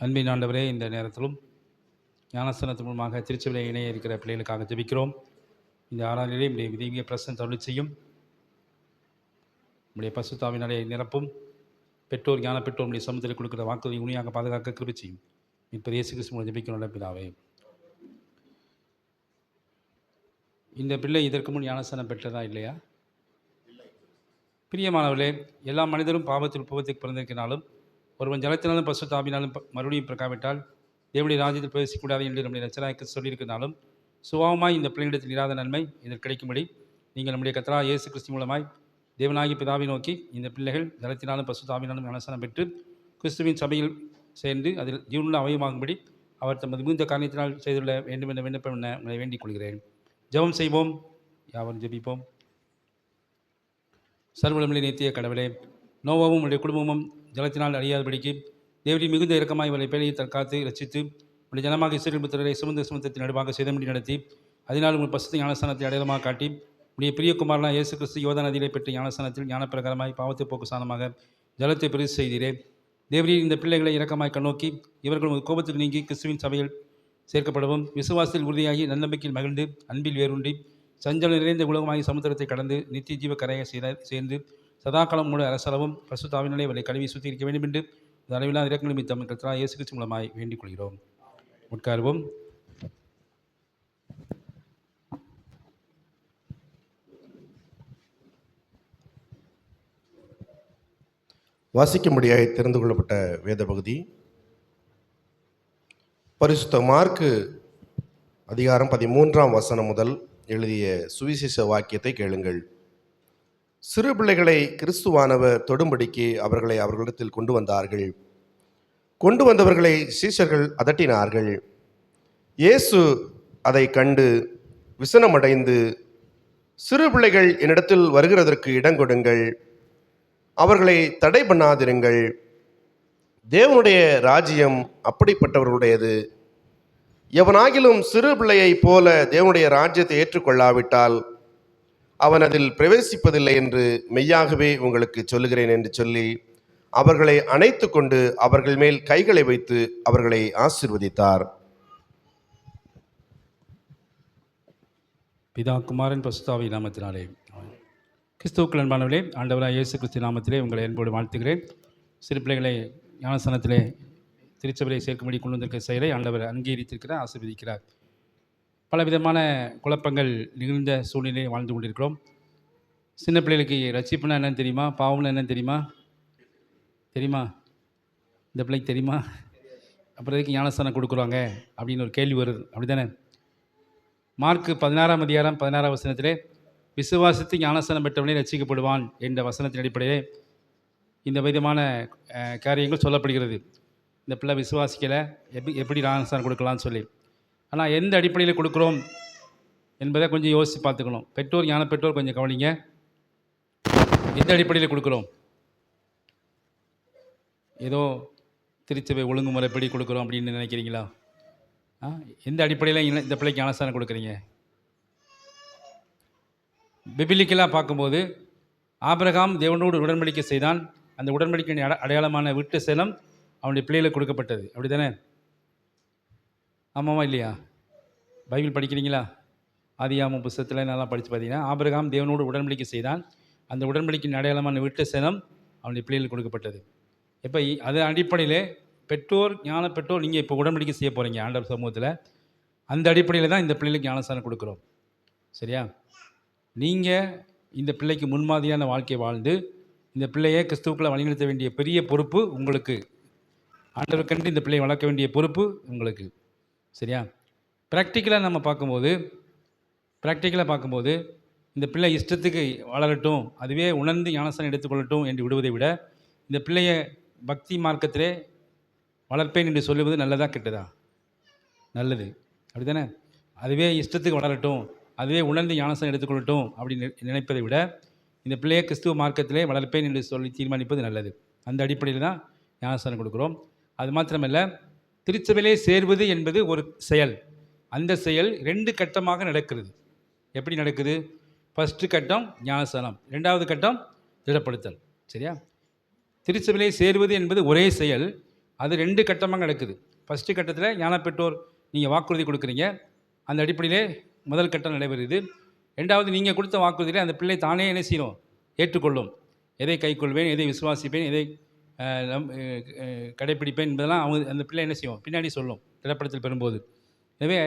அன்பின் ஆண்டவரே, இந்த நேரத்திலும் ஞானஸ்தானத்தின் மூலமாக திருச்சபையில் இணைய இருக்கிற பிள்ளைகளுக்காக ஜெபிக்கிறோம். இந்த ஆராதனையிலே நம்முடைய தெய்வீக பிரசன்னம் அருளி செய்யும். நம்முடைய பசுத்தாவினாலே நிரப்பும். பெற்றோர் ஞான பெற்றோர் நம்முடைய சமூகத்தில் கொடுக்கிற வாக்குறுதி உண்மையாக பாதுகாக்க கிருபை செய்யும். இப்போ இயேசு கிறிஸ்து மூலம் ஜெபிக்கிறோம் பிதாவே. இந்த பிள்ளை இதற்கு முன் ஞானஸ்தானம் பெற்றதா இல்லையா? பிரியமானவர்களே, எல்லா மனிதரும் பாவத்தில் உபவத்துக்கு பிறந்திருக்கிறாலும் ஒருவன் ஜலத்தினாலும் பசுத்தாவினாலும் மறுபடியும் பிறக்காவிட்டால் தேவனுடைய ராஜ்யத்தில் பிரவேசிக்கக்கூடாது என்று நம்முடைய ரட்சகராக சொல்லியிருக்கிறாலும் சுபாவமாய் இந்த பிள்ளைகளிடத்தில் இராத நன்மை இதற்கு கிடைக்கும்படி நீங்கள் நம்முடைய கர்த்தராகிய இயேசு கிறிஸ்து மூலமாய் தேவனாகிய பிதாவை நோக்கி இந்த பிள்ளைகள் ஜலத்தினாலும் பசுத்தாவினாலும் ஞானஸ்நானம் பெற்று கிறிஸ்துவின் சபையில் சேர்ந்து அதில் ஜீவனுள்ள அவயமாகும்படி அவர் தமது மிகுந்த காரியத்தினால் செய்துள்ள வேண்டும் என்ற விண்ணப்பம் என உங்களை வேண்டிக் கொள்கிறேன். ஜெபம் செய்வோம். யாவரும் ஜெபிப்போம். சர்வவல்லமையுள்ள நித்திய கடவுளே, நோவாவும் உடைய குடும்பமும் ஜலத்தினால் அழியாதபடிக்கு தேவரின் மிகுந்த இரக்கமாய் இவரை பேழையை தற்காத்து ரசித்து உடைய ஜனமாக இஸ்ரவேல் புத்திரரை சுமந்த சுமந்தத்தின் நடுவாக சேதமின்றி நடத்தி அதனால் உங்கள் பசுத்த ஞானஸ்தானத்தை அடையாளமாக காட்டி உடைய பிரியகுமாரனா இயேசு கிறிஸ்து யோதா நதியிலே பெற்ற ஞானஸ்தானத்தில் ஞானப்பிரகாரமாய் பாவத்தை போக்கு சாணமாக ஜலத்தை பெருசு செய்தீரே. தேவரின் இந்த பிள்ளைகளை இரக்கமாய் கண்ணோக்கி இவர்கள் கோபத்துக்கு நீங்கி கிறிஸ்துவின் சபையில் சேர்க்கப்படவும் விசுவாசத்தில் உறுதியாகி நன்னம்பிக்கையில் மகிழ்ந்து அன்பில் வேறுண்டி சஞ்சலம் நிறைந்த உலகமாகி சமுத்திரத்தை கடந்து நித்திய ஜீவ கரையை சேர்ந்து சதாகாலம் மூட அரசளவும் பசுத்தாவினாலே அவரை கழுவி சுத்திகரிக்க வேண்டும் என்று அளவில்லா இறக்க நிமித்தம் கர்த்தராகிய இயேசு கிறிஸ்து மூலமாய் வேண்டிக் கொள்கிறோம். உட்காருவோம். வாசிக்கும்படியாய் தெரிந்து கொள்ளப்பட்ட வேத பகுதி பரிசுத்த மார்க்கு அதிகாரம் 13 முதல் எழுதிய சுவிசேஷ வாக்கியத்தை கேளுங்கள். சிறு பிள்ளைகளை கிறிஸ்துவானவர் தொடும்படிக்கு அவர்களை அவர்களிடத்தில் கொண்டு வந்தார்கள். கொண்டு வந்தவர்களை சீஷர்கள் அதட்டினார்கள். இயேசு அதை கண்டு விசனமடைந்து, சிறு பிள்ளைகள் என்னிடத்தில் வருகிறதற்கு இடங்கொடுங்கள், அவர்களை தடை பண்ணாதிருங்கள், தேவனுடைய ராஜ்யம் அப்படிப்பட்டவர்களுடையது. எவனாகிலும் சிறு பிள்ளையைப் போல தேவனுடைய ராஜ்யத்தை ஏற்றுக்கொள்ளாவிட்டால் அவன் அதில் பிரவேசிப்பதில்லை என்று மெய்யாகவே உங்களுக்கு சொல்லுகிறேன் என்று சொல்லி அவர்களை அணைத்து கொண்டு அவர்கள் மேல் கைகளை வைத்து அவர்களை ஆசீர்வதித்தார். பிதா குமாரன் பசுத்தாவி நாமத்தினாலே. கிறிஸ்துவுக்குள் அன்பானவர்களே, ஆண்டவராக இயேசு கிறிஸ்து நாமத்திலே உங்களை அன்போடு வாழ்த்துகிறேன். சிறு பிள்ளைகளை ஞானஸ்தானத்திலே திருச்சபையை சேர்க்கும்படி கொண்டு வந்திருக்கிற செயலை ஆண்டவர் அங்கீகரித்திருக்கிறார், ஆசீர்வதிக்கிறார். பலவிதமான குழப்பங்கள் நிகழ்ந்த சூழ்நிலையை வாழ்ந்து கொண்டிருக்கிறோம். சின்ன பிள்ளைகளுக்கு ரட்சிப்புனா என்னன்னு தெரியுமா? பாவம்னா என்னன்னு தெரியுமா? இந்த பிள்ளைக்கு தெரியுமா? அப்புறம் எதுக்கு ஞானஸ்தானம் கொடுக்குறாங்க அப்படின்னு ஒரு கேள்வி வருது, அப்படி தானே? மார்க்கு 16 அதிகாரம் 16 வசனத்திலே விசுவாசித்து ஞானஸ்தானம் பெற்றவனே ரட்சிக்கப்படுவான் என்ற வசனத்தின் அடிப்படையே இந்த விதமான காரியங்கள் சொல்லப்படுகிறது. இந்த பிள்ளை விசுவாசிக்கலை, எப்படி ஞானஸ்தானம் கொடுக்கலான்னு சொல்லி. ஆனால் எந்த அடிப்படையில் கொடுக்குறோம் என்பதை கொஞ்சம் யோசித்து பார்த்துக்கணும். பெற்றோர் ஞான பெற்றோர் கொஞ்சம் கவனிங்க. எந்த அடிப்படையில் கொடுக்குறோம்? ஏதோ திருச்சபை ஒழுங்குமுறைப்படி கொடுக்குறோம் அப்படின்னு நினைக்கிறீங்களா? எந்த அடிப்படையில் இந்த பிள்ளைக்கு ஞானஸ்தானம் கொடுக்குறீங்க? பிபிலிக்கலாக பார்க்கும்போது ஆபிரகாம் தேவனோடு உடன்படிக்கை செய்தான். அந்த உடன்படிக்கை அடையாளமான விட்டு சேலம் அவனுடைய பிள்ளைகளுக்கு கொடுக்கப்பட்டது, அப்படி தானே? ஆமாவா இல்லையா? பைபிள் படிக்கிறீங்களா? ஆதியாகமம் புத்தகத்தில் நல்லா படித்து பார்த்தீங்கன்னா ஆபிரகாம் தேவனோடு உடன்படிக்கை செய்தான். அந்த உடன்படிக்கையின் அடையாளமான விட்டு சேலம் அவனுடைய பிள்ளைகளுக்கு கொடுக்கப்பட்டது. இப்போ அது அடிப்படையில் பெற்றோர் ஞான பெற்றோர் நீங்கள் இப்போ உடன்படிக்கை செய்ய போகிறீங்க ஆண்டவர் சமூகத்தில். அந்த அடிப்படையில் தான் இந்த பிள்ளைகளுக்கு ஞானஸ்தானம் கொடுக்குறோம், சரியா? நீங்கள் இந்த பிள்ளைக்கு முன்மாதிரியான வாழ்க்கை வாழ்ந்து இந்த பிள்ளையை கிறிஸ்துவுக்குள்ளே வழிநடத்த வேண்டிய பெரிய பொறுப்பு உங்களுக்கு. ஆண்டவர் கண்டு இந்த பிள்ளையை வளர்க்க வேண்டிய பொறுப்பு உங்களுக்கு, சரியா? ப்ராக்டிக்கலாக நம்ம பார்க்கும்போது இந்த பிள்ளை இஷ்டத்துக்கு வளரட்டும், அதுவே உணர்ந்து ஞானஸ்தானம் எடுத்துக்கொள்ளட்டும் என்று விடுவதை விட இந்த பிள்ளையை பக்தி மார்க்கத்திலே வளர்ப்பேன் என்று சொல்லுவது நல்லதா கெட்டதா? நல்லது, அப்படி தானே? அதுவே இஷ்டத்துக்கு வளரட்டும், அதுவே உணர்ந்து ஞானஸ்தானம் எடுத்துக்கொள்ளட்டும் அப்படின்னு நினைப்பதை விட இந்த பிள்ளையை கிறிஸ்துவ மார்க்கத்திலே வளர்ப்பேன் என்று சொல்லி தீர்மானிப்பது நல்லது. அந்த அடிப்படையில் தான் ஞானஸ்தானம் கொடுக்குறோம். அது மாத்திரமல்ல, திருச்சபையிலே சேர்வது என்பது ஒரு செயல். அந்த செயல் 2 கட்டமாக நடக்கிறது. எப்படி நடக்குது? ஃபஸ்ட்டு கட்டம் ஞானஸ்தானம், 2வது கட்டம் திடப்படுத்தல், சரியா? திருச்சபையிலே சேருவது என்பது ஒரே செயல். அது 2 கட்டமாக நடக்குது. ஃபஸ்ட்டு கட்டத்தில் ஞான பெற்றோர் நீங்கள் வாக்குறுதி கொடுக்குறீங்க. அந்த அடிப்படையிலே முதல் கட்டம் நடைபெறுது. 2வது நீங்கள் கொடுத்த வாக்குறுதியிலே அந்த பிள்ளை தானே என்ன செய்யும்? ஏற்றுக்கொள்ளும். எதை கைக்கொள்வேன், எதை விசுவாசிப்பேன், எதை கடைப்பிடிப்பேன் என்பதெல்லாம் அந்த பிள்ளை என்ன செய்யும்? பின்னாடி சொல்லும் திரைப்படத்தில் பெறும்போது. எனவே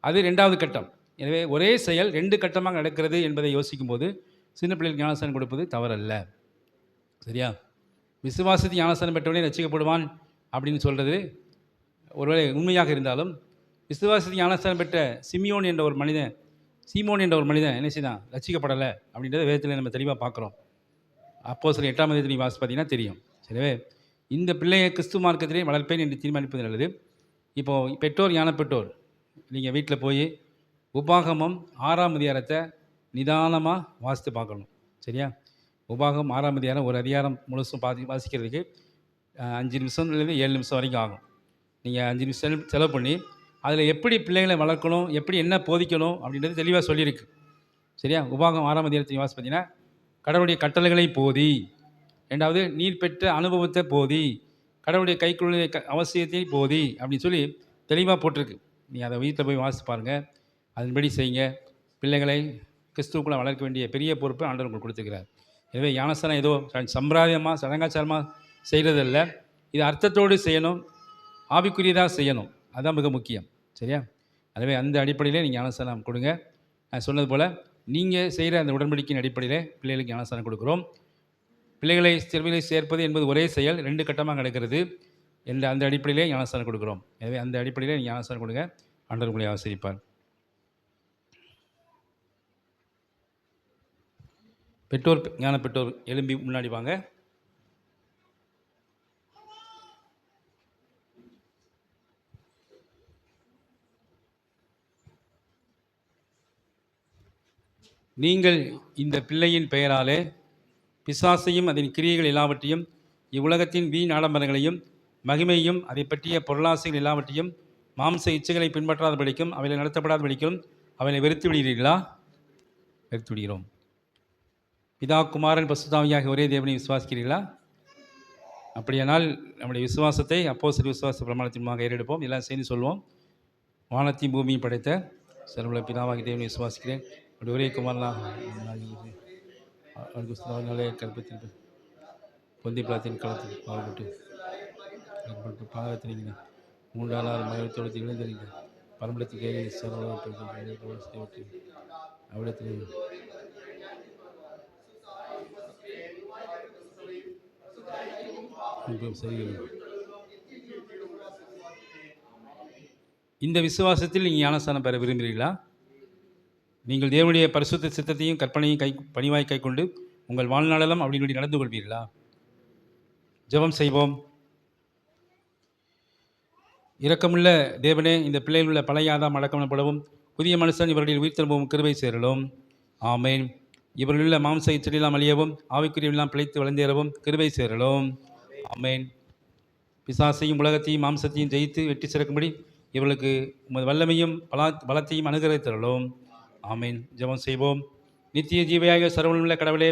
அது 2வது கட்டம். எனவே ஒரே செயல் 2 கட்டமாக நடக்கிறது என்பதை யோசிக்கும்போது சின்ன பிள்ளைகளுக்கு ஞானஸ்நானம் கொடுப்பது தவறல்ல. சரியா? விசுவாசத்தை ஞானஸ்நானம் பெற்றவனே ரட்சிக்கப்படுவான் அப்படின்னு சொல்கிறது ஒருவேளை உண்மையாக இருந்தாலும், விசுவாசத்தை ஞானஸ்நானம் பெற்ற சீமோன் என்ற ஒரு மனிதன் என்ன செய்தான்? ரட்சிக்கப்படலை அப்படின்றத வேதத்தில் நம்ம தெளிவாக பார்க்குறோம். அப்போஸ்தலர் 8ஆம் அதிகாரத்தை நீங்கள் வாசித்து பார்த்தீங்கன்னா தெரியும். எனவே இந்த பிள்ளையை கிறிஸ்துவ மார்க்கத்திலே வளர்ப்பேன் என்று தீர்மானிப்பது நல்லது. இப்போது பெற்றோர் ஞான பெற்றோர் நீங்கள் வீட்டில் போய் உபாகமம் 6ஆம் அதிகாரத்தை நிதானமாக வாசித்து பார்க்கணும். சரியா? உபாகமம் 6ஆம் அதிகாரம் ஒரு அதிகாரம் முழுசும் வாசிக்கிறதுக்கு 5 நிமிஷம்லேருந்து 7 நிமிஷம் வரைக்கும் ஆகும். நீங்கள் 5 நிமிஷம் செலவு பண்ணி அதில் எப்படி பிள்ளைகளை வளர்க்கணும், எப்படி என்ன போதிக்கணும் அப்படின்றது தெளிவாக சொல்லியிருக்கு. சரியா? உபாகமம் 6ஆம் அதிகாரத்தை வாசி பார்த்தீங்கன்னா, கடவுளுடைய கட்டளைகளை போதி, 2வது நீர் பெற்ற அனுபவத்தை போதி, கடவுளுடைய கைக்குள்ள அவசியத்தை போதி அப்படின்னு சொல்லி தெளிவாக போட்டிருக்கு. நீங்கள் அதை வீட்டில் போய் வாசித்து பாருங்கள். அதன்படி செய்யுங்க. பிள்ளைகளை கிறிஸ்துவுக்குள்ளே வளர்க்க வேண்டிய பெரிய பொறுப்பை ஆண்டவர் உங்களுக்கு கொடுத்துருக்கிறார். எனவே ஞானஸ்நானம் ஏதோ சம்பிரதாயமாக சடங்காச்சாரமாக செய்கிறதில்ல. இது அர்த்தத்தோடு செய்யணும், ஆவிக்குரியதாக செய்யணும். அதுதான் மிக முக்கியம். சரியா? எனவே அந்த அடிப்படையிலே நீங்கள் ஞானஸ்நானம் கொடுங்க. நான் சொன்னது போல் நீங்கள் செய்கிற அந்த உடன்படிக்கையின் அடிப்படையில் பிள்ளைகளுக்கு ஞானஸ்நானம் கொடுக்குறோம். பிள்ளைகளை சிறுவையில் சேர்ப்பது என்பது ஒரே செயல், 2 கட்டமாக நடக்கிறது என்ற அந்த அடிப்படையிலே ஞானஸ்நானம் கொடுக்குறோம். எனவே அந்த அடிப்படையிலே நீங்கள் ஞானஸ்நானம் கொடுங்க. ஆண்டவர் உங்களை ஆசீர்வதிப்பார். பெற்றோர் ஞான பெற்றோர் எழும்பி முன்னாடி வாங்க. நீங்கள் இந்த பிள்ளையின் பெயராலே பிசாசையும் அதன் கிரியைகள் எல்லாவற்றையும், இவ்வுலகத்தின் வீண் ஆடம்பரங்களையும் மகிமையும் அதை பற்றிய பொருளாசைகள் எல்லாவற்றையும் மாம்ச இச்சைகளை பின்பற்றாதபடிக்கும் அவைகளை நடத்தப்படாதபடிக்கும் அவைகளை வெறுத்து விடுகிறீர்களா? வெறுத்து விடுகிறோம். பிதா குமாரன் பசுதாவியாக ஒரே தேவனை விசுவாசிக்கிறீர்களா? அப்படியானால் நம்முடைய விசுவாசத்தை அப்போஸ்தலர் விசுவாச பிரமாணத்தின்மாக ஏறெடுப்போம். எல்லாம் சேர்ந்து சொல்வோம். வானத்தையும் பூமியும் படைத்த சர்வ பிதாவாகி தேவனை விசுவாசிக்கிறேன். அப்படி ஒரே குமாரனாக கல்பத்தில் பொந்தி பிளாத்தின் காலத்தில் பாவப்பட்டு பாகத்தினீங்க 3ஆம் நாள் மகிழ்த்தோடு இழந்தீங்க பரம்பலத்துக்கு ஏறி சர்வத்தை அவிடத்தில் சரி. இந்த விசுவாசத்தில் நீங்கள் ஞானஸ்நானம் பெற விரும்புகிறீர்களா? நீங்கள் தேவனுடைய பரிசுத்த சித்தத்தையும் கற்பனையும் பணிவாய் கை கொண்டு உங்கள் வாழ்நாளெல்லாம் அப்படின்படி நடந்து கொள்வீர்களா? ஜெபம் செய்வோம். இரக்கமுள்ள தேவனே, இந்த பிள்ளைகள் உள்ள பழைய ஆதாம் அடக்கமப்படவும் புதிய மனுஷன் இவர்களில் உயிர் திரும்பவும் கிருபை சேரலும். ஆமேன். இவர்களுள்ள மாம்ச இச்சையெல்லாம் அழியவும் ஆவிக்குரியெல்லாம் பிழைத்து வளர்ந்தேறவும் கிருபை சேரலும். ஆமேன். பிசாசையும் உலகத்தையும் மாம்சத்தையும் ஜெயித்து வெற்றி சிறக்கும்படி இவர்களுக்கு உமது வல்லமையும் பலத்தையும் அனுகிரகித்தரலும். ஆமேன். ஜெபம் செய்வோம். நித்திய ஜீவையாக சர்வமுள்ள கடவுளே,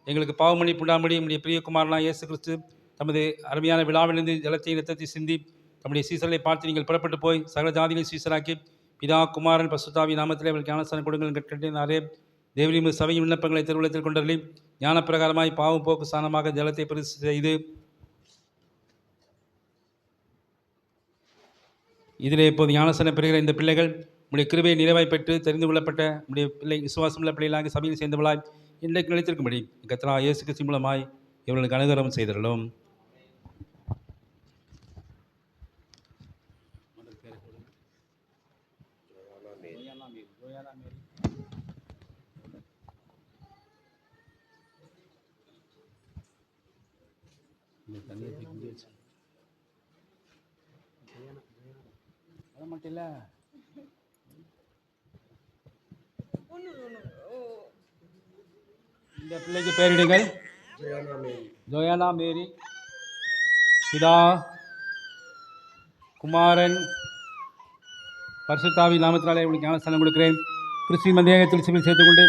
எங்களுக்கு பாவமன்னிப்பு உண்டாகும்படி நம்முடைய பிரியகுமாரனாக இயேசு கிறிஸ்து தமது அருமையான விழாவிலிருந்து ஜலத்தையும் இரத்தத்தை சிந்தி நம்முடைய சீசர்களை பார்த்து நீங்கள் புறப்பட்டு போய் சகல ஜாதிகளை சீசராக்கி பிதா குமாரன் பசுத்தாவி நாமத்திலே அவர்களுக்கு ஞானஸ்நானம் கொடுங்கள் கேட்கின்றே. தேவனின் சபையின் விண்ணப்பங்களை திருவுள்ளத்தில் கொண்டறி ஞானப்பிரகாரமாய் பாவம் போக்கு ஸ்நானமாக ஜலத்தை பரிசு செய்து இதிலே இப்போது ஞானஸ்நானம் பெறுகிற இந்த பிள்ளைகள் உடைய கிருபையை நிறைவாய் பெற்று தெரிந்து கொள்ளப்பட்ட உடைய பிள்ளை விசுவாசமுள்ள பிள்ளைகளாக சபையில் சேர்ந்தவளாய் இன்றைக்கு நிலைத்திருக்கும்படி கர்த்தராகிய இயேசு கிறிஸ்து மூலமாய் இவர்களுக்கு அனுகிரகம் செய்திடலும். மட்டும் இல்லை, இந்த பிள்ளைக்கு பெயரிடுங்கள். ஜோயானா மேரி. பிதா குமாரன் பரிசுத்தாவி நாமத்தினாலே உங்களுக்கு ஞானஸ்நானம் கொடுக்கிறேன். கிறிஸ்துவின் மத்தியத்தில் சிலுவையில் சேர்த்துக்கொண்டு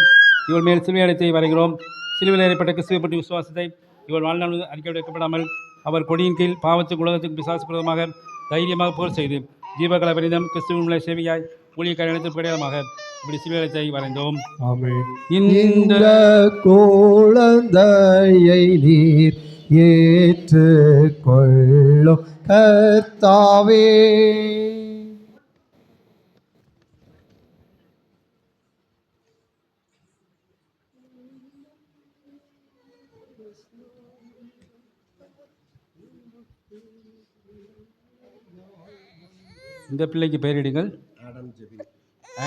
இவள் மேல் சிலுவை அடைத்தை வரைகிறோம். சிலுவையில் ஏற்பட்ட கிறிஸ்துவை பற்றி விசுவாசத்தை இவள் வாழ்நாள் அறிக்கை வைக்கப்படாமல் அவர் கொடியின் கீழ் பாவத்துக்கு உலகத்துக்கு பிசாசு விரோதமாக தைரியமாக போர் செய்து ஜீவகல பரிதம் கிறிஸ்துவ சேவையாய் ஊழியக்கார இடத்திற்கு அடையாளமாக இப்படி சிலுவையத்தை வரைந்தோம். ஆமென். இந்த இந்த குழந்தையை நீர் ஏற்றுக்கொள்ளும் கர்த்தாவே. இந்த பிள்ளைக்கு பெயரிடுங்கள்.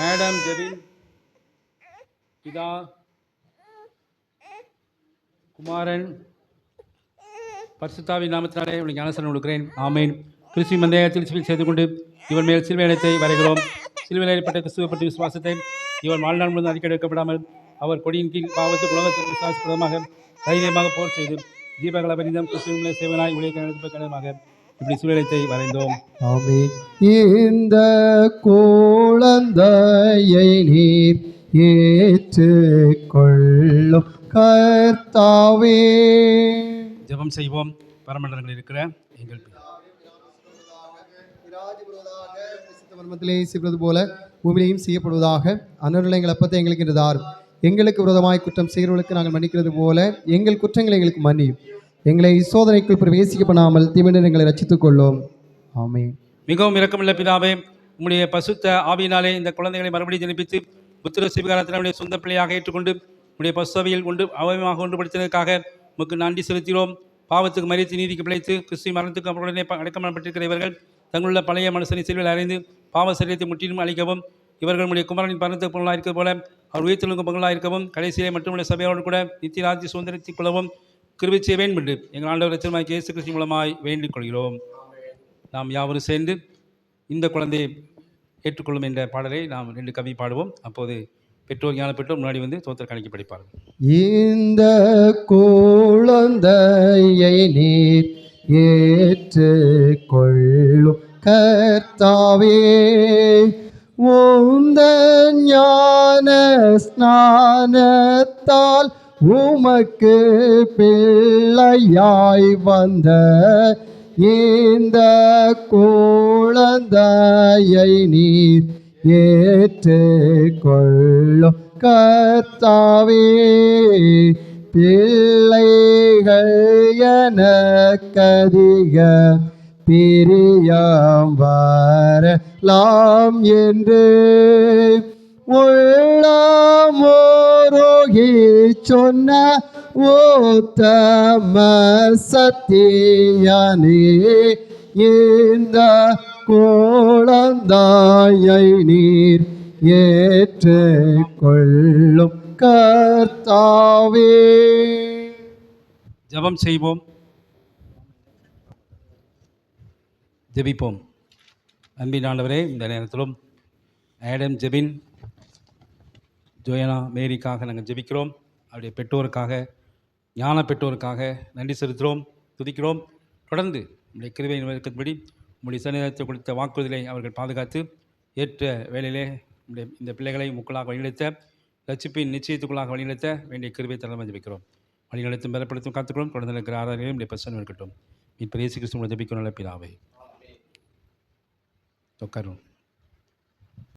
ஆடம் ஜெபின். பிதா, குமாரன், பரிசுத்தாவின் நாமத்தினாலே உனக்கு ஞானஸ்நானம் கொடுக்கிறேன். ஆமேன். கிறிஸ்துவின் மந்தயத்தில் சிவில் செய்து கொண்டு இவன் மேல் சிலுவையத்தை வரைகிறோம். சிலுவையில் ஏற்பட்ட கிறிஸ்துவ பற்றி விசுவாசத்தை இவன் வாழ்நாள் முழுவதும் அறிக்கை எடுக்கப்படாமல் அவர் கொடியின் கீழ் பாவத்துக்கு உலகத்திற்கு விசுவாசமாக தைரியமாக போர் செய்து ஜீவகல பரிதம் கிறிஸ்துவின் சேவனாய் ஊழியக்கார கடமாக இப்படி சிலுவையத்தை வரைந்தோம். ஆமென். இந்த குழந்தையை நீர் ஏற்றுக்கொள்ளும் கர்த்தாவே. ஜெபம் செய்வோம். பரமண்டலங்களில் இருக்கிற எங்கள் மர்மத்திலே செய்வது போல பூமியிலையும் செய்யப்படுவதாக. அன்னருள்ள எங்கள் அப்பத்தை எங்களுக்கு இன்று தாரும். எங்களுக்கு விரோதமாய் குற்றம் செய்கிறவர்களுக்கு நாங்கள் மன்னிக்கிறது போல எங்கள் குற்றங்களை எங்களுக்கு மன்னியும். எங்களை சோதனைக்குள் பிரவேசிக்க பண்ணாமல் தீமையினர் எங்களை ரட்சித்துக் கொள்ளும். ஆமென். மிகவும் இரக்கமுள்ள பிதாவே, உம்முடைய பசுத்த ஆவியினாலே இந்த குழந்தைகளை மறுபடியும் ஜனிப்பித்து புத்திர சிவகாரத்தினுடைய சொந்த பிள்ளையாக ஏற்றுக்கொண்டு உடைய பசுவையில் கொண்டு அவயமாக ஒன்றுபடுத்தினதற்காக உமக்கு நன்றி செலுத்தினோம். பாவத்துக்கு மறித்து நீதிக்கு பிழைத்து கிறிஸ்துவ மரணத்துக்கு அவருடனே அடக்கமப்பட்டிருக்கிற இவர்கள் தங்களுள்ள பழைய மனுஷனை சிலுவையில் அறிந்து பாவ சரீரத்தை முற்றிலும் அளிக்கவும் இவர்கள் உடைய குமரனின் பரணத்துக்கு பொருளாக இருக்கிறது போல அவர் உயிர்த்தெழுக்கும் பங்களாக இருக்கவும் கடைசியிலே மட்டுமுள்ள சபையோடு கூட நித்திய ராஜ்ய சுதந்திரத்திக் கொள்ளவும் கிருபை செய்ய வேண்டும் என்று எங்கள் ஆண்டவர் இரட்சகருமாகிய இயேசு கிறிஸ்து மூலமாய் வேண்டிக் கொள்கிறோம். நாம் யாவரும் சேர்ந்து இந்த குழந்தையை ஏற்றுக்கொள்ளும் என்ற பாடலை நாம் 2 கவி பாடுவோம். அப்போது பெற்றோர் ஞான பெற்றோர் முன்னாடி வந்து தோத்திர கணக்கி படிப்பார்கள். இந்த குழந்தையை நீர் ஏற்றுக்கொள்ளும் கர்த்தாவே. உந்தன் ஞான ஸ்நானத்தால் உமக்கு பிள்ளையாய் வந்த இந்த குழந்தையை நீர் ஏற்றுக்கொள்ளும் கர்த்தாவே. பிள்ளைகள் எனக்கதிக பிரியம் வரலாம் என்று உள்ளமோரோகி சொன்ன ஓத்தம சத்தியனே. இந்த குழந்தையை நீர் ஏற்றுக்கொள்ளும் கர்த்தாவே. ஜெபம் செய்வோம். ஜெபிப்போம். அன்பின் ஆண்டவரே, இந்த நேரத்திலும் ஆடம் ஜெபின் ஜோயனா மேரிக்காக நாங்கள் ஜெபிக்கிறோம். அவருடைய பெற்றோருக்காக ஞான பெற்றோருக்காக நன்றி செலுத்துகிறோம், துதிக்கிறோம். தொடர்ந்து உங்களுடைய கிருபை நிலைக்கபடி உங்களுடைய சன்னிதானத்தை கொடுத்த வாக்குறுதலை அவர்கள் பாதுகாத்து ஏற்ற வேளையிலே இந்த பிள்ளைகளை முக்களாக வழிநடத்த ரட்சிப்பின் நிச்சயத்துக்குள்ளாக வழிநடத்த வேண்டிய கிருபை தரமாக ஜெபிக்கிறோம். வழிநடத்தும் பலப்படுத்தும் காத்துக்கிறோம். தொடர்ந்து இருக்கிற ஆராதனையும் நம்முடைய பிரசன்னம் இருக்கட்டும். இப்போ இயேசு கிறிஸ்துவின் ஜெபிக்கும் நல்ல பிதாவே. உட்காரும்.